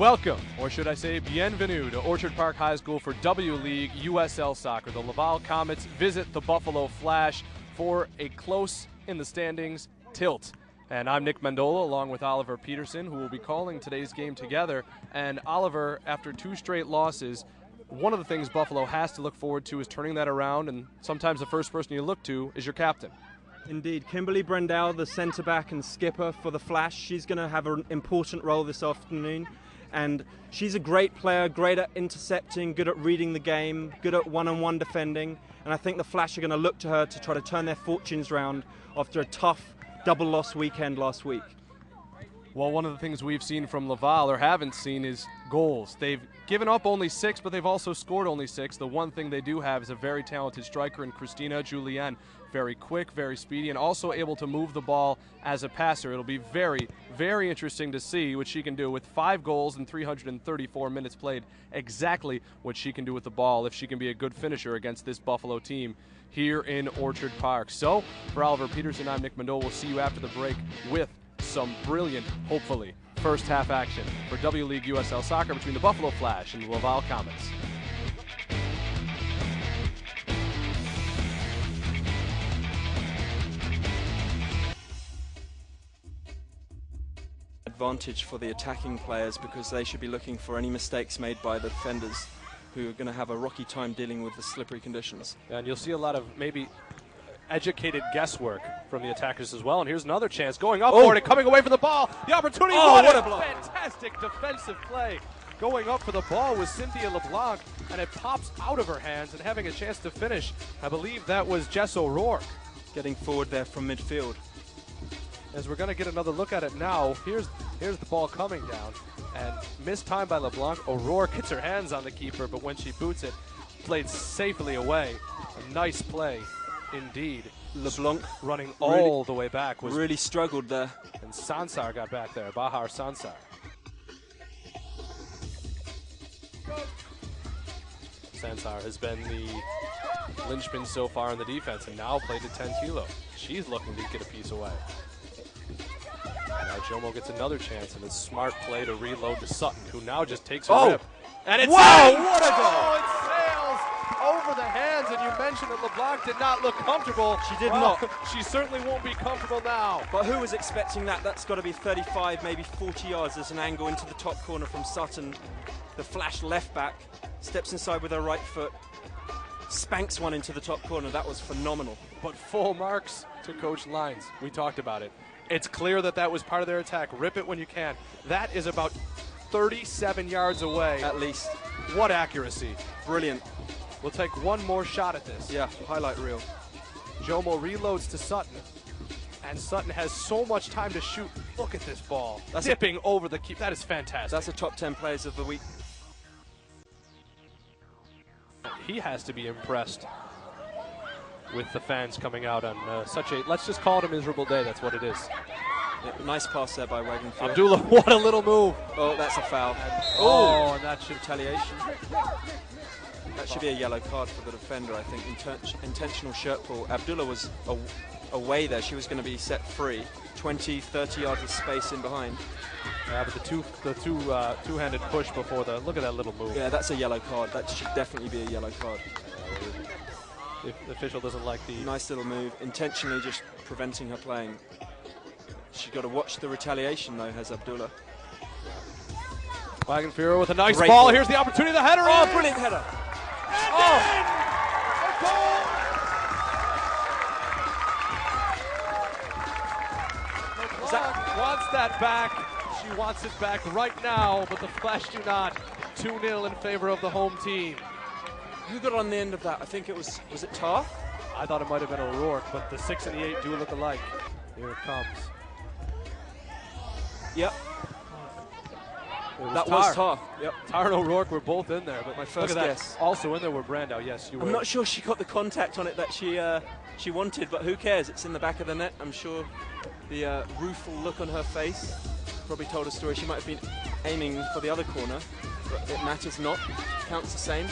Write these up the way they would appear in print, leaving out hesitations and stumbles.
Welcome, or should I say bienvenue, to Orchard Park High School for W League USL Soccer. The Laval Comets visit the Buffalo Flash for a close in the standings tilt. And I'm Nick Mendola along with Oliver Peterson, who will be calling today's game together. And Oliver, after 2 straight losses, one of the things Buffalo has to look forward to is turning that around, and sometimes the first person you look to is your captain. Indeed. Kimberly Brendel, the centre-back and skipper for the Flash, she's going to have an important role this afternoon. And she's a great player, great at intercepting, good at reading the game, good at one-on-one defending. And I think the Flash are going to look to her to try to turn their fortunes round after a tough double-loss weekend last week. Well, one of the things we've seen from Laval, or haven't seen, is goals. They've given up only 6, but they've also scored only 6. The one thing they do have is a very talented striker in Christina Julien. Very quick, very speedy, and also able to move the ball as a passer. It'll be very, very interesting to see what she can do with 5 goals and 334 minutes played. Exactly what she can do with the ball if she can be a good finisher against this Buffalo team here in Orchard Park. So, for Oliver Peterson, I'm Nick Mendola. We'll see you after the break with some brilliant, hopefully, first half action for W League USL Soccer between the Buffalo Flash and the Laval Comets. Advantage for the attacking players because they should be looking for any mistakes made by the defenders who are going to have a rocky time dealing with the slippery conditions. And you'll see a lot of maybe educated guesswork from the attackers as well. And here's another chance going up for it and coming away from the ball. The opportunity. What a block. Fantastic defensive play. Going up for the ball was Cynthia LeBlanc, and it pops out of her hands and having a chance to finish. I believe that was Jess O'Rourke. Getting forward there from midfield. As we're going to get another look at it now, here's the ball coming down, and missed time by LeBlanc. O'Rourke gets her hands on the keeper, but when she boots it, played safely away. A nice play indeed. LeBlanc running all the way back. Was really struggled there. And Sansar got back there, Bahar Sansar. Sansar has been the linchpin so far in the defense and now played at 10 kilo. She's looking to get a piece away. Now Jomo gets another chance, and a smart play to reload to Sutton, who now just takes a rip. And it's wow, what a goal! Oh, it sails over the hands, and you mentioned that LeBlanc did not look comfortable. She did not. She certainly won't be comfortable now. But who was expecting that? That's got to be 35, maybe 40 yards. There's an angle into the top corner from Sutton. The Flash left back, steps inside with her right foot, spanks one into the top corner. That was phenomenal. But full marks to Coach Lyons. We talked about it. It's clear that that was part of their attack. Rip it when you can. That is about 37 yards away. At least. What accuracy. Brilliant. We'll take one more shot at this. Yeah, highlight reel. Jomo reloads to Sutton. And Sutton has so much time to shoot. Look at this ball. That's dipping over the keep. That is fantastic. That's a top 10 players of the week. He has to be impressed with the fans coming out on such a, let's just call it a miserable day. That's what it is. Yeah, nice pass there by Wagenfield. Abdullah, what a little move. Oh, that's a foul. And that should retaliation. That should be a yellow card for the defender, I think. Intentional shirt pull. Abdullah was away there. She was going to be set free. 20, 30 yards of space in behind. Yeah, but the two-handed push before the, look at that little move. Yeah, that's a yellow card. That should definitely be a yellow card. The official doesn't like the... Nice little move, intentionally just preventing her playing. She's got to watch the retaliation, though, has Abdullah. Wagenfield with a nice ball. Here's the opportunity, the header. Oh, brilliant header. Wants that back. She wants it back right now, but the Flash do not. 2-0 in favor of the home team. Who got on the end of that? I think it was it Tar? I thought it might have been O'Rourke, but the 6 and the 8 do look alike. Here it comes. Yep. That was Tar. Yep. Tar and O'Rourke were both in there, but my first guess. Also in there were Brandau. Yes, you were. I'm not sure she got the contact on it that she wanted, but who cares? It's in the back of the net. I'm sure the rueful look on her face probably told a story. She might have been aiming for the other corner, but it matters not. Counts the same.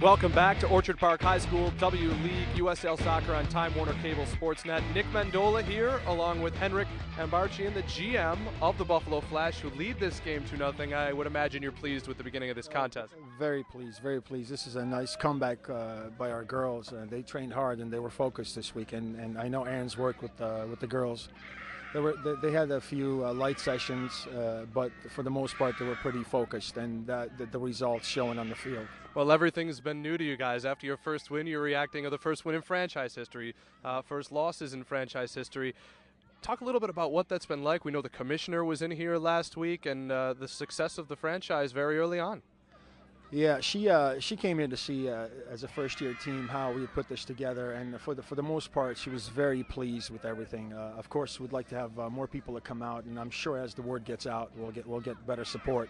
Welcome back to Orchard Park High School W League USL Soccer on Time Warner Cable Sportsnet. Nick Mendola here, along with Henrik Ambarchian, the GM of the Buffalo Flash, who lead this game 2-0. I would imagine you're pleased with the beginning of this contest. Very pleased, very pleased. This is a nice comeback by our girls. They trained hard and they were focused this week, and I know Aaron's worked with the girls. They had a few light sessions, but for the most part they were pretty focused, and the results showing on the field. Well, everything's been new to you guys. After your first win, you're reacting to the first win in franchise history, first losses in franchise history. Talk a little bit about what that's been like. We know the commissioner was in here last week, and the success of the franchise very early on. Yeah, she came here to see as a first-year team how we put this together, and for the most part, she was very pleased with everything. Of course, we'd like to have more people to come out, and I'm sure as the word gets out, we'll get better support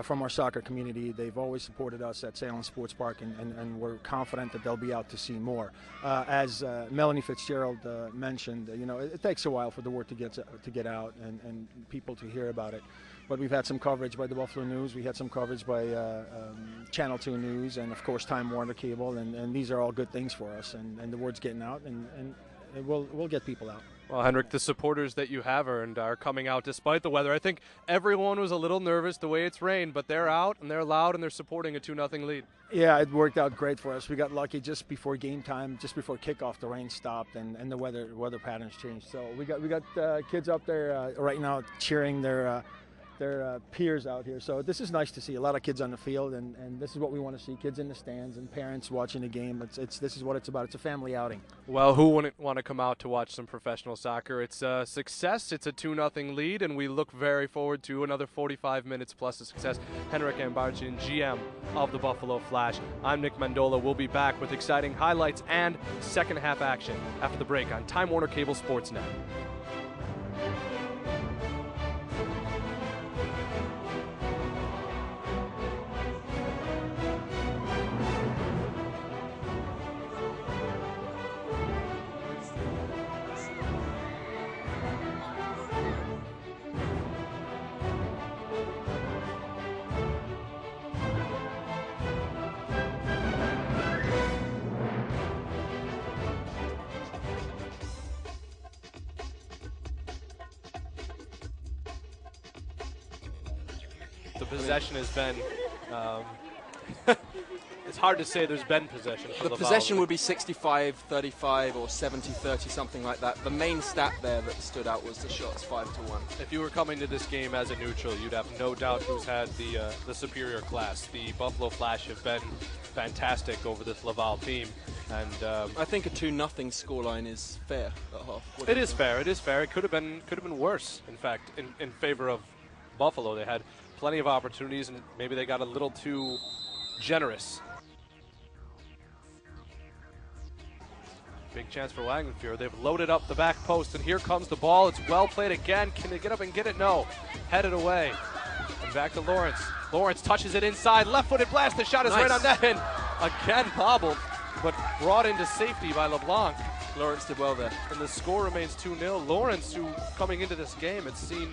from our soccer community. They've always supported us at Salem Sports Park, and we're confident that they'll be out to see more. As Melanie Fitzgerald mentioned, it takes a while for the word to get out and people to hear about it. But we've had some coverage by the Buffalo News. We had some coverage by Channel 2 News, and of course Time Warner Cable, and these are all good things for us. And the word's getting out, and we'll get people out. Well, Henrik, the supporters that you have earned are coming out despite the weather. I think everyone was a little nervous the way it's rained, but they're out and they're loud and they're supporting a 2-0 lead. Yeah, it worked out great for us. We got lucky just before game time, just before kickoff. The rain stopped and the weather patterns changed. So we got kids up there right now cheering their peers out here. So this is nice to see. A lot of kids on the field, and this is what we want to see, kids in the stands and parents watching the game. This is what it's about. It's a family outing. Well, who wouldn't want to come out to watch some professional soccer? It's a success. It's a 2-0 lead, and we look very forward to another 45 minutes plus of success. Henrik Ambarchian, GM of the Buffalo Flash. I'm Nick Mendola. We'll be back with exciting highlights and second half action after the break on Time Warner Cable Sportsnet. The possession has been, it's hard to say there's been possession. For the possession would be 65-35 or 70-30, something like that. The main stat there that stood out was the shots 5-1. If you were coming to this game as a neutral, you'd have no doubt who's had the superior class. The Buffalo Flash have been fantastic over this Laval team. And I think a 2-0 scoreline is fair at half. It is fair. It is fair. It could have been worse, in fact, in favor of Buffalo. They had plenty of opportunities, and maybe they got a little too generous. Big chance for Wagenfuhr. They've loaded up the back post, and here comes the ball. It's well played again. Can they get up and get it? No. Headed away. And back to Lawrence. Lawrence touches it inside. Left-footed blast. The shot is right on net. And again, bobbled, but brought into safety by LeBlanc. Lawrence did well there. And the score remains 2-0. Lawrence, who coming into this game had seen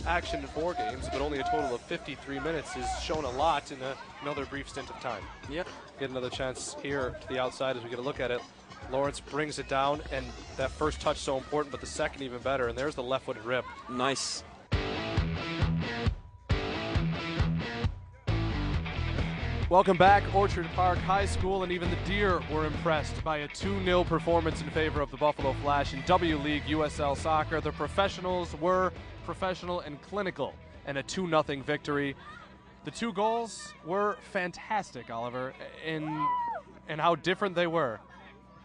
action in 4 games, but only a total of 53 minutes, has shown a lot in another brief stint of time. Yep. Get another chance here to the outside as we get a look at it. Lawrence brings it down, and that first touch so important, but the second even better, and there's the left-footed rip. Nice. Welcome back, Orchard Park High School, and even the Deer were impressed by a 2-0 performance in favor of the Buffalo Flash in W League USL Soccer. The professionals were professional and clinical, and a 2-0 victory. The 2 goals were fantastic, Oliver, in how different they were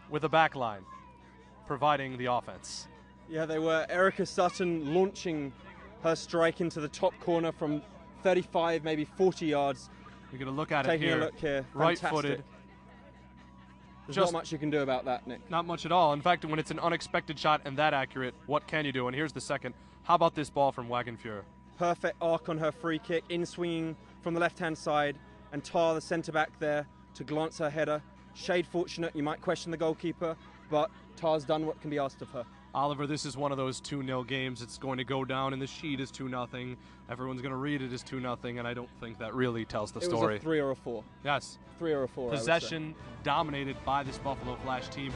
with the back line providing the offense. Yeah, they were. Erica Sutton launching her strike into the top corner from 35, maybe 40 yards. We're going to look at Taking it here. a look here. Right-footed. There's not much you can do about that, Nick. Not much at all. In fact, when it's an unexpected shot and that accurate, what can you do? And here's the second. How about this ball from Wagenfuhr? Perfect arc on her free kick, in swinging from the left-hand side, and Tar, the centre-back there, to glance her header. Shade fortunate, you might question the goalkeeper, but Tar's done what can be asked of her. Oliver, this is one of those 2-0 games. It's going to go down in the sheet as 2-0. Everyone's going to read it as 2-0, and I don't think that really tells the story. It was a 3 or a 4. Yes. 3 or a 4. Possession dominated by this Buffalo Flash team.